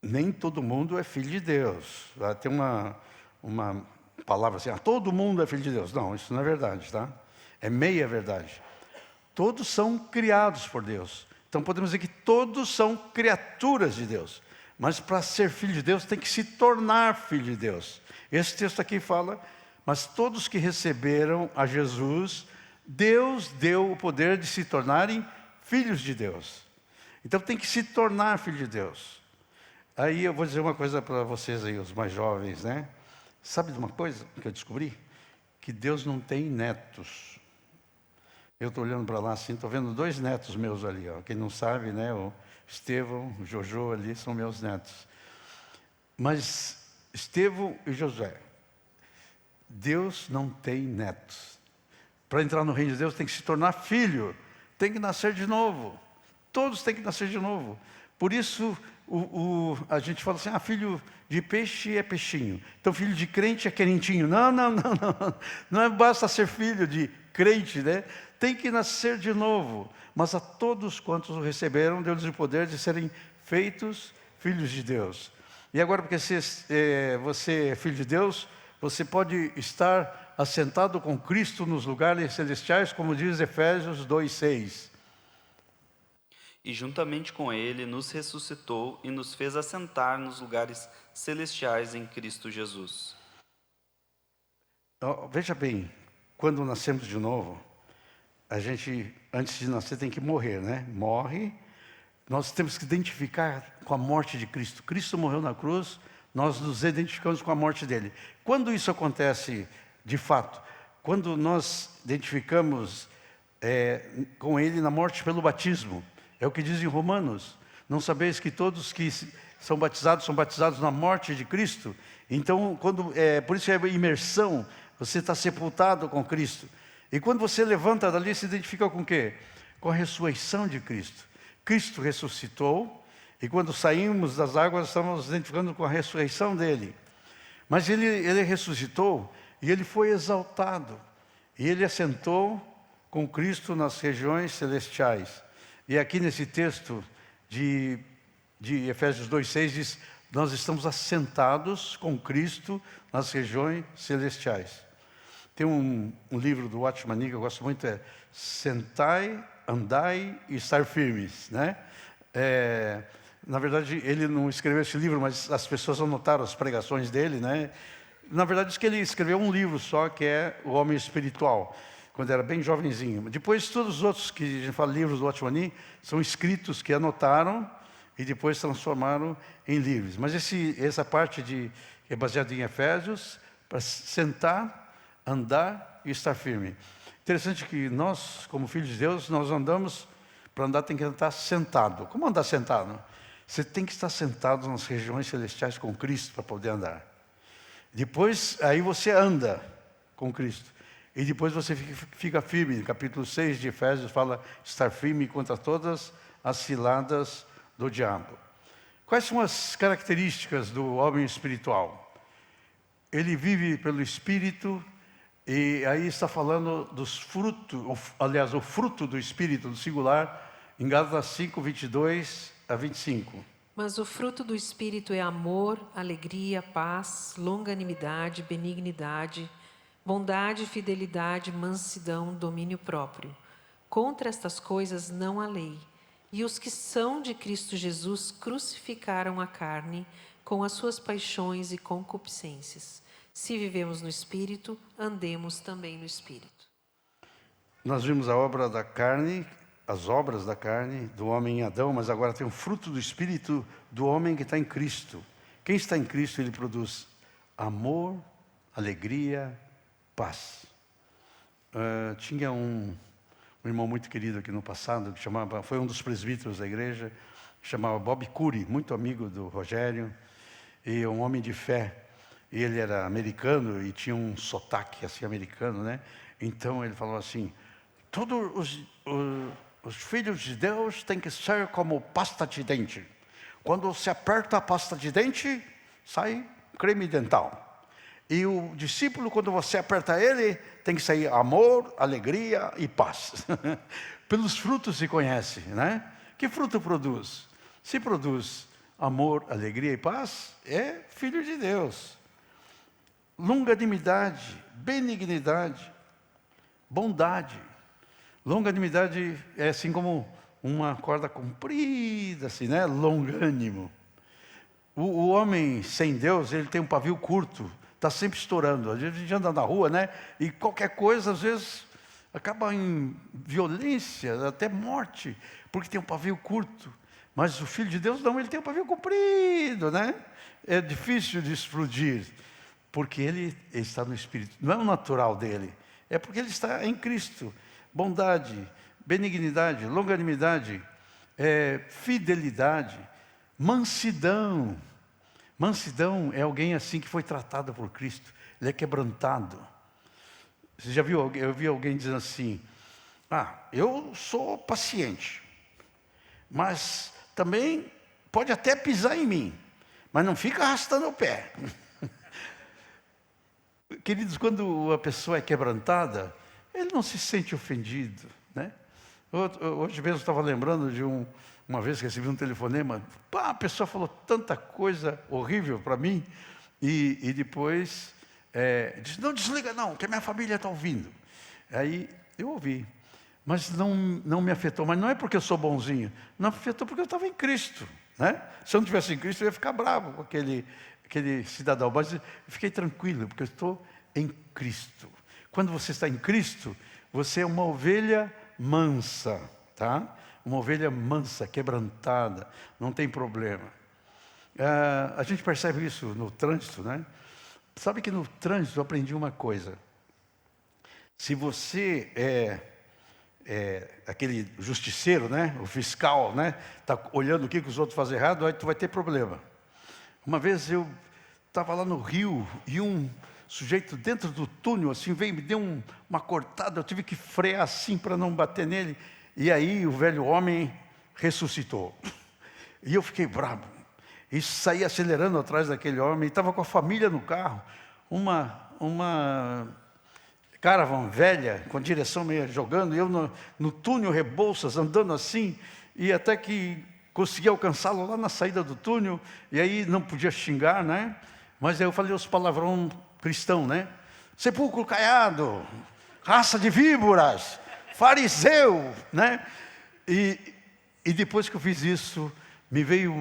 Nem todo mundo é filho de Deus. Tem uma palavra assim, todo mundo é filho de Deus. Não, isso não é verdade, tá? É meia verdade. Todos são criados por Deus. Então podemos dizer que todos são criaturas de Deus. Mas para ser filho de Deus tem que se tornar filho de Deus. Esse texto aqui fala, mas todos que receberam a Jesus, Deus deu o poder de se tornarem filhos de Deus. Então tem que se tornar filho de Deus. Aí eu vou dizer uma coisa para vocês aí, os mais jovens, né? Sabe de uma coisa que eu descobri? Que Deus não tem netos. Eu estou olhando para lá assim, estou vendo 2 netos meus ali, ó. Quem não sabe, né? O Estevão, o Jojo ali são meus netos. Mas Estevão e Josué, Deus não tem netos. Para entrar no reino de Deus tem que se tornar filho, tem que nascer de novo. Todos têm que nascer de novo. Por isso a gente fala assim, filho de peixe é peixinho. Então filho de crente é querentinho. Não. Não basta ser filho de crente, né? Tem que nascer de novo. Mas a todos quantos o receberam, deu-lhes o poder de serem feitos filhos de Deus. E agora, porque você é filho de Deus, você pode estar assentado com Cristo nos lugares celestiais, como diz Efésios 2:6. E juntamente com ele nos ressuscitou e nos fez assentar nos lugares celestiais em Cristo Jesus. Veja bem, quando nascemos de novo, a gente, antes de nascer, tem que morrer, né? Morre, nós temos que identificar com a morte de Cristo. Cristo morreu na cruz, nós nos identificamos com a morte dele. Quando isso acontece de fato? Quando nós identificamos com ele na morte pelo batismo. É o que diz em Romanos. Não sabeis que todos que são batizados na morte de Cristo? Então, por isso é imersão, você está sepultado com Cristo. E quando você levanta dali, se identifica com o quê? Com a ressurreição de Cristo. Cristo ressuscitou, e quando saímos das águas, estamos identificando com a ressurreição dele. Mas ele ressuscitou, e ele foi exaltado. E ele assentou com Cristo nas regiões celestiais. E aqui nesse texto de Efésios 2:6 diz, nós estamos assentados com Cristo nas regiões celestiais. Tem um livro do Watchman que eu gosto muito, é Sentai, Andai e Estar Firmes, né? Na verdade, ele não escreveu esse livro, mas as pessoas anotaram as pregações dele, né? Na verdade, diz que ele escreveu um livro só, que é O Homem Espiritual, quando era bem jovenzinho. Depois, todos os outros que a gente fala, livros do Watchman, são escritos que anotaram e depois transformaram em livros. Mas essa parte que é baseada em Efésios, para sentar, andar e estar firme. Interessante que nós, como filhos de Deus, nós andamos, para andar tem que andar sentado. Como andar sentado? Você tem que estar sentado nas regiões celestiais com Cristo para poder andar. Depois, aí você anda com Cristo. E depois você fica firme. Capítulo 6 de Efésios fala estar firme contra todas as ciladas do diabo. Quais são as características do homem espiritual? Ele vive pelo Espírito, e aí está falando dos frutos, aliás, o fruto do Espírito, do singular, em Gálatas 5:22-25. Mas o fruto do Espírito é amor, alegria, paz, longanimidade, benignidade, bondade, fidelidade, mansidão, domínio próprio. Contra estas coisas não há lei. E os que são de Cristo Jesus crucificaram a carne com as suas paixões e concupiscências. Se vivemos no Espírito, andemos também no Espírito. Nós vimos a obra da carne, as obras da carne do homem em Adão, mas agora tem o fruto do Espírito do homem que está em Cristo. Quem está em Cristo, ele produz amor, alegria, paz. Tinha um irmão muito querido aqui no passado, foi um dos presbíteros da igreja, chamava Bob Curry, muito amigo do Rogério, e um homem de fé. E ele era americano e tinha um sotaque assim americano, né? Então ele falou assim, todos os filhos de Deus têm que ser como pasta de dente. Quando se aperta a pasta de dente, sai creme dental. E o discípulo, quando você aperta ele, tem que sair amor, alegria e paz. Pelos frutos se conhece, né? Que fruto produz? Se produz amor, alegria e paz, é filho de Deus. Longanimidade, benignidade, bondade. Longanimidade é assim como uma corda comprida, assim, né? Longânimo. O homem sem Deus, ele tem um pavio curto, está sempre estourando. A gente anda na rua, né? E qualquer coisa, às vezes, acaba em violência, até morte, porque tem um pavio curto. Mas o Filho de Deus não, ele tem um pavio comprido, né? É difícil de explodir, porque ele está no Espírito. Não é o natural dele, é porque ele está em Cristo. Bondade, benignidade, longanimidade, fidelidade, mansidão. Mansidão é alguém assim que foi tratado por Cristo. Ele é quebrantado. Você já viu? Eu vi alguém dizendo assim: eu sou paciente, mas também pode até pisar em mim, mas não fica arrastando o pé. Queridos, quando a pessoa é quebrantada, ele não se sente ofendido, né? Hoje mesmo eu estava lembrando de uma vez que recebi um telefonema, a pessoa falou tanta coisa horrível para mim, e depois disse: não desliga não, que a minha família está ouvindo. Aí eu ouvi, mas não me afetou. Mas não é porque eu sou bonzinho, não me afetou porque eu estava em Cristo, né? Se eu não estivesse em Cristo, eu ia ficar bravo com aquele cidadão, mas eu fiquei tranquilo, porque eu estou em Cristo. Quando você está em Cristo, você é uma ovelha mansa, tá? Uma ovelha mansa, quebrantada, não tem problema. A gente percebe isso no trânsito, né? Sabe que no trânsito eu aprendi uma coisa. Se você é aquele justiceiro, né? O fiscal, né? Está olhando o que os outros fazem errado, aí tu vai ter problema. Uma vez eu estava lá no Rio e um sujeito dentro do túnel, assim, veio e me deu uma cortada, eu tive que frear assim para não bater nele. E aí o velho homem ressuscitou. E eu fiquei bravo. E saí acelerando atrás daquele homem. Estava com a família no carro. Uma Caravan velha, com direção meio jogando. E eu no túnel Rebouças, andando assim. E até que consegui alcançá-lo lá na saída do túnel. E aí não podia xingar, né? Mas aí eu falei os palavrão cristão, né? Sepulcro caiado, raça de víboras, fariseu, né? E depois que eu fiz isso, me veio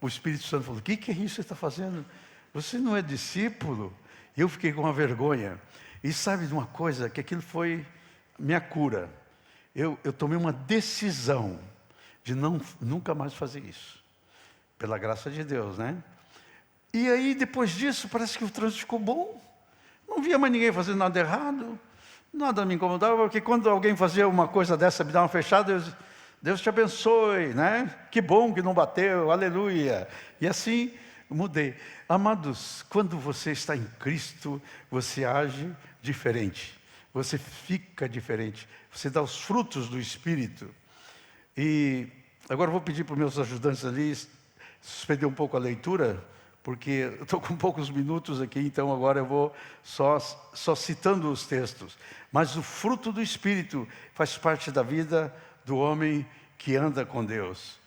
o Espírito Santo e falou: o que é isso que você está fazendo? Você não é discípulo? Eu fiquei com uma vergonha. E sabe de uma coisa? Que aquilo foi minha cura. Eu tomei uma decisão de nunca mais fazer isso. Pela graça de Deus, né? E aí, depois disso, parece que o trânsito ficou bom. Não via mais ninguém fazendo nada errado. Nada me incomodava, porque quando alguém fazia uma coisa dessa, me dava uma fechada, eu dizia: Deus te abençoe, né? Que bom que não bateu, aleluia. E assim, mudei. Amados, quando você está em Cristo, você age diferente. Você fica diferente. Você dá os frutos do Espírito. E agora eu vou pedir para os meus ajudantes ali suspender um pouco a leitura, porque eu estou com poucos minutos aqui, então agora eu vou só citando os textos. Mas o fruto do Espírito faz parte da vida do homem que anda com Deus.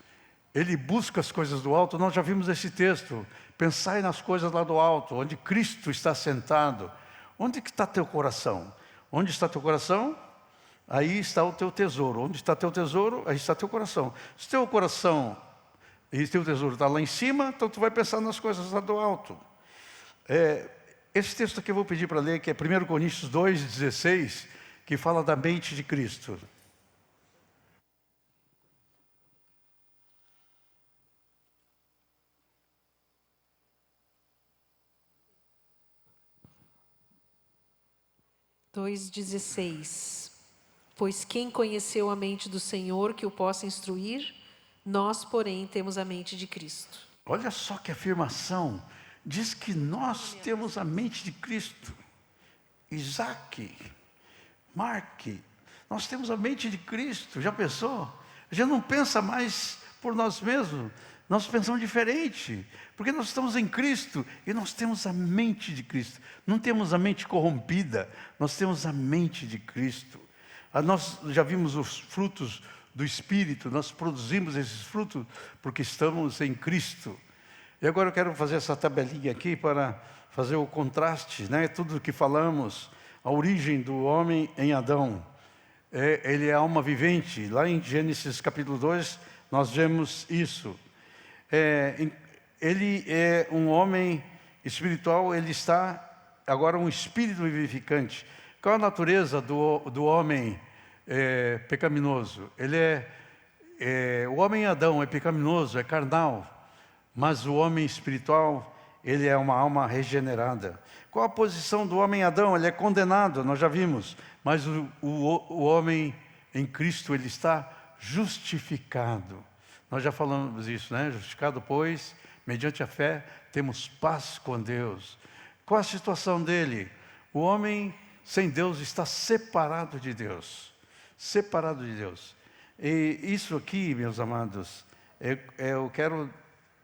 Ele busca as coisas do alto. Nós já vimos esse texto. Pensai nas coisas lá do alto, onde Cristo está sentado. Onde que está teu coração? Onde está teu coração? Aí está o teu tesouro. Onde está teu tesouro? Aí está teu coração. Se teu coração e teu tesouro está lá em cima, então tu vai pensar nas coisas lá do alto. Esse texto aqui eu vou pedir para ler, que é 1 Coríntios 2,16, que fala da mente de Cristo. Dois 16. Pois quem conheceu a mente do Senhor que o possa instruir? Nós, porém, temos a mente de Cristo. Olha só que afirmação. Diz que nós temos a mente de Cristo. Isaac, Mark, nós temos a mente de Cristo. Já pensou? A gente não pensa mais por nós mesmos. Nós pensamos diferente. Porque nós estamos em Cristo e nós temos a mente de Cristo. Não temos a mente corrompida. Nós temos a mente de Cristo. Nós já vimos os frutos do Espírito, nós produzimos esses frutos porque estamos em Cristo. E agora eu quero fazer essa tabelinha aqui para fazer o contraste, né? Tudo o que falamos, a origem do homem em Adão. Ele é alma vivente. Lá em Gênesis capítulo 2, nós vemos isso. Ele é um homem espiritual, ele está agora um espírito vivificante. Qual a natureza do homem pecaminoso? O homem Adão é pecaminoso, é carnal, mas o homem espiritual, ele é uma alma regenerada. Qual a posição do homem Adão? Ele é condenado, nós já vimos, mas o homem em Cristo, ele está justificado. Nós já falamos isso, né? Justificado, pois, mediante a fé, temos paz com Deus. Qual a situação dele? O homem sem Deus está separado de Deus. Separado de Deus. E isso aqui, meus amados, eu quero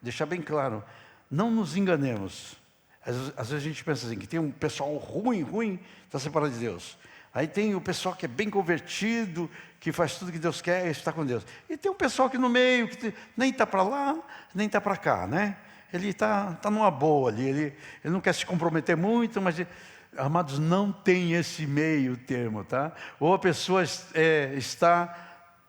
deixar bem claro. Não nos enganemos. Às vezes a gente pensa assim, que tem um pessoal ruim, está separado de Deus. Aí tem o pessoal que é bem convertido, que faz tudo que Deus quer e está com Deus. E tem um pessoal que no meio, que nem está para lá, nem está para cá, né? Ele está numa boa ali, ele não quer se comprometer muito, mas, amados, não tem esse meio termo, tá? Ou a pessoa está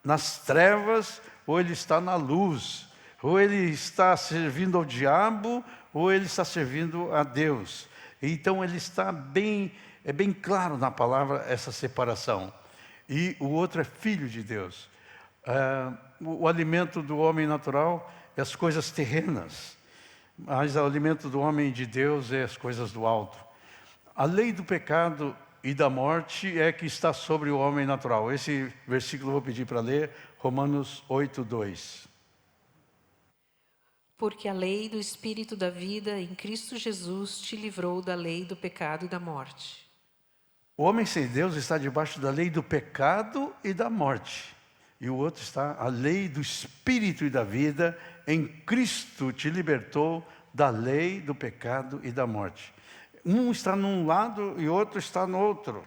nas trevas, ou ele está na luz. Ou ele está servindo ao diabo, ou ele está servindo a Deus. Então ele está bem claro na palavra essa separação. E o outro é filho de Deus. O alimento do homem natural é as coisas terrenas, mas o alimento do homem de Deus é as coisas do alto. A lei do pecado e da morte é que está sobre o homem natural. Esse versículo eu vou pedir para ler, Romanos 8:2. Porque a lei do Espírito da vida em Cristo Jesus te livrou da lei do pecado e da morte. O homem sem Deus está debaixo da lei do pecado e da morte. E o outro está, a lei do Espírito e da vida em Cristo te libertou da lei do pecado e da morte. Um está num lado e o outro está no outro.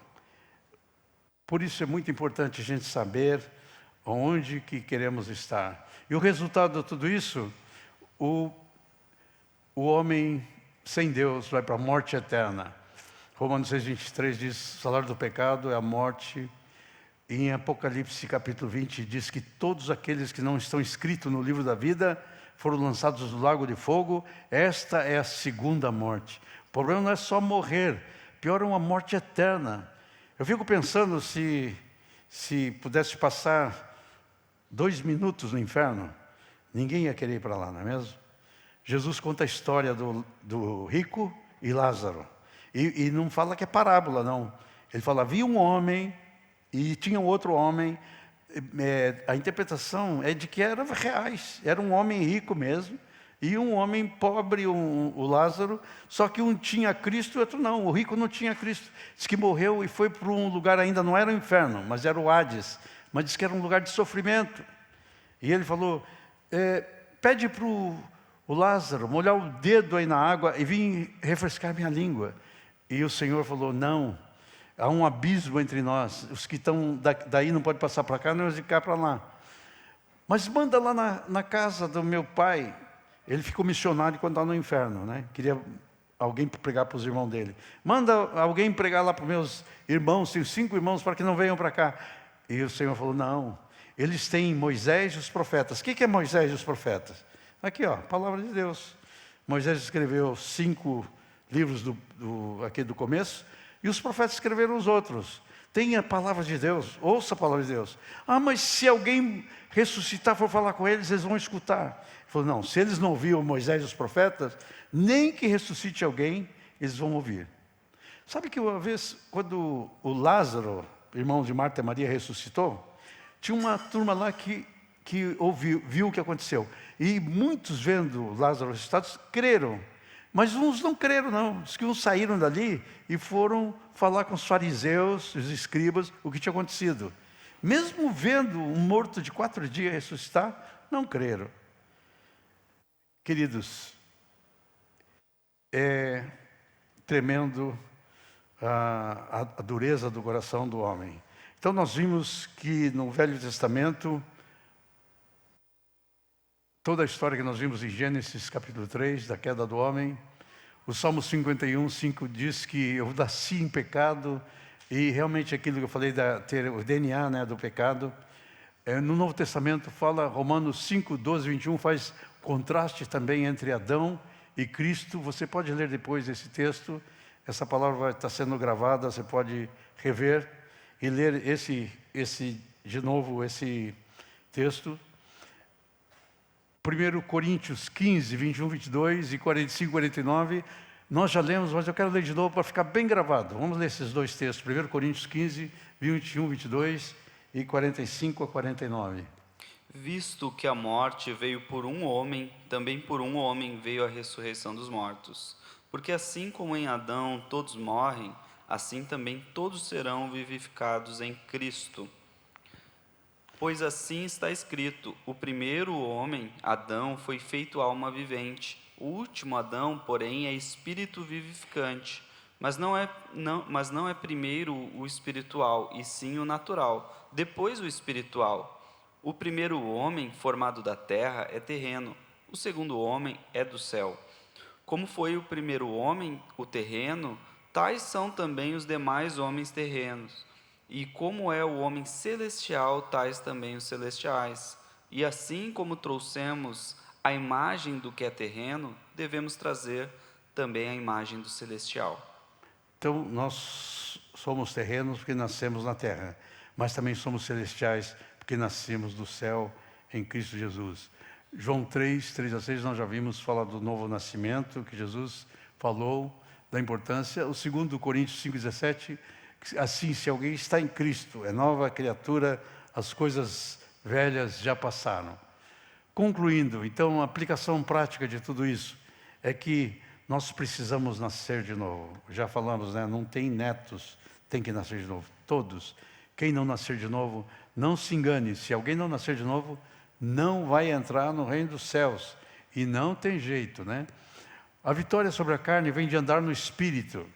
Por isso é muito importante a gente saber onde que queremos estar. E o resultado de tudo isso, o homem sem Deus vai para a morte eterna. Romanos 6:23 diz, o salário do pecado é a morte. E em Apocalipse capítulo 20 diz que todos aqueles que não estão escritos no livro da vida foram lançados no lago de fogo. Esta é a segunda morte. O problema não é só morrer, pior é uma morte eterna. Eu fico pensando se pudesse passar 2 minutos no inferno, ninguém ia querer ir para lá, não é mesmo? Jesus conta a história do rico e Lázaro. E não fala que é parábola, não. Ele fala, havia um homem e tinha um outro homem. A interpretação é de que eram reais. Era um homem rico mesmo e um homem pobre, o Lázaro. Só que um tinha Cristo e o outro não. O rico não tinha Cristo. Diz que morreu e foi para um lugar, ainda não era o inferno, mas era o Hades. Mas diz que era um lugar de sofrimento. E ele falou, pede para o Lázaro molhar o dedo aí na água e vir refrescar minha língua. E o Senhor falou, não, há um abismo entre nós. Os que estão daí não podem passar para cá, nem os de cá para lá. Mas manda lá na casa do meu pai. Ele ficou missionário quando estava no inferno, né? Queria alguém pregar para os irmãos dele. Manda alguém pregar lá para os meus irmãos, tenho 5 irmãos, para que não venham para cá. E o Senhor falou, não, eles têm Moisés e os profetas. O que é Moisés e os profetas? Aqui, ó, a palavra de Deus. Moisés escreveu 5 livros aqui do começo, e os profetas escreveram os outros. Tem a palavra de Deus, ouça a palavra de Deus. Ah, mas se alguém ressuscitar, for falar com eles, eles vão escutar. Ele falou, não, se eles não ouviram Moisés e os profetas, nem que ressuscite alguém, eles vão ouvir. Sabe que uma vez, quando o Lázaro, irmão de Marta e Maria, ressuscitou, tinha uma turma lá que viu o que aconteceu. E muitos, vendo Lázaro ressuscitado, creram. Mas uns não creram, não. Diz que uns saíram dali e foram falar com os fariseus, os escribas, o que tinha acontecido. Mesmo vendo um morto de 4 dias ressuscitar, não creram. Queridos, é tremendo a dureza do coração do homem. Então nós vimos que no Velho Testamento, toda a história que nós vimos em Gênesis capítulo 3, da queda do homem, o Salmo 51, 5 diz que eu nasci em pecado, e realmente aquilo que eu falei, ter o DNA, né, do pecado. No Novo Testamento fala, Romanos 5, 12, 21, faz contraste também entre Adão e Cristo. Você pode ler depois esse texto, essa palavra vai estar sendo gravada, você pode rever e ler de novo esse texto. 1 Coríntios 15, 21, 22 e 45, 49, nós já lemos, mas eu quero ler de novo para ficar bem gravado. Vamos ler esses dois textos, 1 Coríntios 15, 21, 22 e 45 a 49. Visto que a morte veio por um homem, também por um homem veio a ressurreição dos mortos. Porque assim como em Adão todos morrem, assim também todos serão vivificados em Cristo. Pois assim está escrito, o primeiro homem, Adão, foi feito alma vivente. O último Adão, porém, é espírito vivificante. Mas não é primeiro o espiritual, e sim o natural, depois o espiritual. O primeiro homem, formado da terra, é terreno. O segundo homem é do céu. Como foi o primeiro homem, o terreno, tais são também os demais homens terrenos. E como é o homem celestial, tais também os celestiais. E assim como trouxemos a imagem do que é terreno, devemos trazer também a imagem do celestial. Então, nós somos terrenos porque nascemos na terra, mas também somos celestiais porque nascemos do céu em Cristo Jesus. João 3, 3 a 6, nós já vimos falar do novo nascimento, que Jesus falou, da importância. O 2 Coríntios 5, 17, assim, se alguém está em Cristo, é nova criatura, as coisas velhas já passaram. Concluindo, então, a aplicação prática de tudo isso é que nós precisamos nascer de novo. Já falamos, né? Não tem netos, tem que nascer de novo. Todos. Quem não nascer de novo, não se engane. Se alguém não nascer de novo, não vai entrar no reino dos céus. E não tem jeito, né? A vitória sobre a carne vem de andar no Espírito.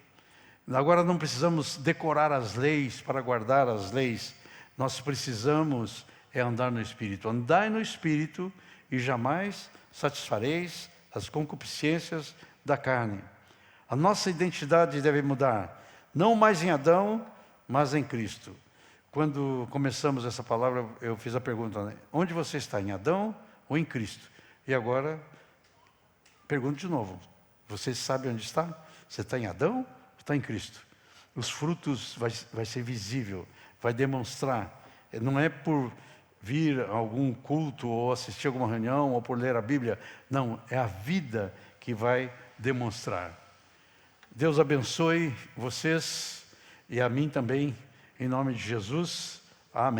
Agora não precisamos decorar as leis para guardar as leis. Nós precisamos andar no Espírito. Andai no Espírito e jamais satisfareis as concupiscências da carne. A nossa identidade deve mudar. Não mais em Adão, mas em Cristo. Quando começamos essa palavra, eu fiz a pergunta, né? Onde você está, em Adão ou em Cristo? E agora, pergunto de novo. Você sabe onde está? Você está em Adão? Está em Cristo. Os frutos vai ser visível, vai demonstrar. Não é por vir a algum culto ou assistir alguma reunião ou por ler a Bíblia. Não, é a vida que vai demonstrar. Deus abençoe vocês e a mim também, em nome de Jesus. Amém.